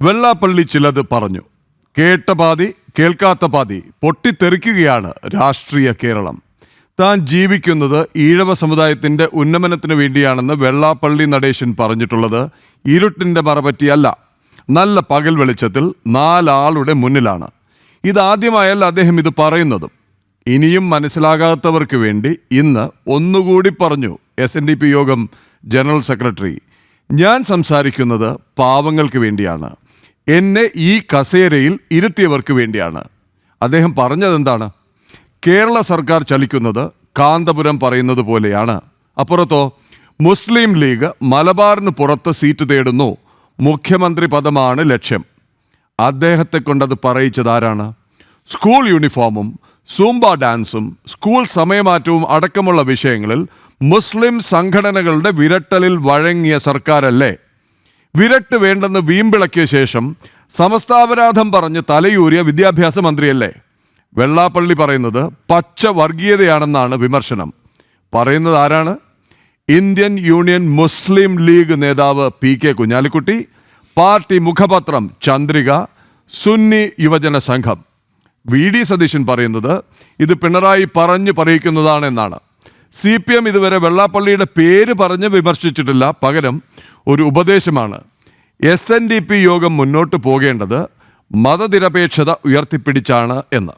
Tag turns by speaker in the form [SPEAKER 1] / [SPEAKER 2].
[SPEAKER 1] വെള്ളാപ്പള്ളി ചിലത് പറഞ്ഞു. കേട്ട പാതി കേൾക്കാത്ത പാതി പൊട്ടിത്തെറിക്കുകയാണ് രാഷ്ട്രീയ കേരളം. താൻ ജീവിക്കുന്നത് ഈഴവ സമുദായത്തിന്റെ ഉന്നമനത്തിന് വേണ്ടിയാണെന്ന് വെള്ളാപ്പള്ളി നടേശൻ പറഞ്ഞിട്ടുള്ളത് ഇരുട്ടിന്റെ മറപറ്റിയല്ല, നല്ല പകൽ വെളിച്ചത്തിൽ നാലാളുടെ മുന്നിലാണ്. ഇതാദ്യമായല്ല അദ്ദേഹം ഇത് പറയുന്നതും. ഇനിയും മനസ്സിലാകാത്തവർക്ക് വേണ്ടി ഇന്ന് ഒന്നുകൂടി പറഞ്ഞു SNDP യോഗം ജനറൽ സെക്രട്ടറി. ഞാൻ സംസാരിക്കുന്നത് പാവങ്ങൾക്ക് വേണ്ടിയാണ്, എന്നെ ഈ കസേരയിൽ ഇരുത്തിയവർക്ക് വേണ്ടിയാണ്. അദ്ദേഹം പറഞ്ഞതെന്താണ്? കേരള സർക്കാർ ചലിക്കുന്നത് കാന്തപുരം പറയുന്നത് പോലെയാണ്. അപ്പുറത്തോ മുസ്ലിം ലീഗ് മലബാറിന് പുറത്ത് സീറ്റ് തേടുന്നു, മുഖ്യമന്ത്രി പദമാണ് ലക്ഷ്യം. അദ്ദേഹത്തെ കൊണ്ടത് പറയിച്ചതാരാണ്? സ്കൂൾ യൂണിഫോമും സൂംബ ഡാൻസും സ്കൂൾ സമയമാറ്റവും അടക്കമുള്ള വിഷയങ്ങളിൽ മുസ്ലിം സംഘടനകളുടെ വിരട്ടലിൽ വഴങ്ങിയ സർക്കാരല്ലേ? വിരട്ട് വേണ്ടെന്ന് വീമ്പിളക്കിയ ശേഷം സമസ്താപരാധം പറഞ്ഞ് തലയൂരിയ വിദ്യാഭ്യാസ മന്ത്രിയല്ലേ? വെള്ളാപ്പള്ളി പറയുന്നത് പച്ച വർഗീയതയാണെന്നാണ് വിമർശനം. പറയുന്നത് ആരാണ്? ഇന്ത്യൻ യൂണിയൻ മുസ്ലിം ലീഗ് നേതാവ് PK കുഞ്ഞാലിക്കുട്ടി, പാർട്ടി മുഖപത്രം ചന്ദ്രിക, സുന്നി യുവജന സംഘം. VD സതീശൻ പറയുന്നത് ഇത് പിണറായി പറഞ്ഞു പറയിക്കുന്നതാണെന്നാണ്. CPM ഇതുവരെ വെള്ളാപ്പള്ളിയുടെ പേര് പറഞ്ഞ് വിമർശിച്ചിട്ടില്ല, പകരം ഒരു ഉപദേശമാണ്. SNDP യോഗം മുന്നോട്ട് പോകേണ്ടത് മതനിരപേക്ഷത ഉയർത്തിപ്പിടിച്ചാണ് എന്ന്.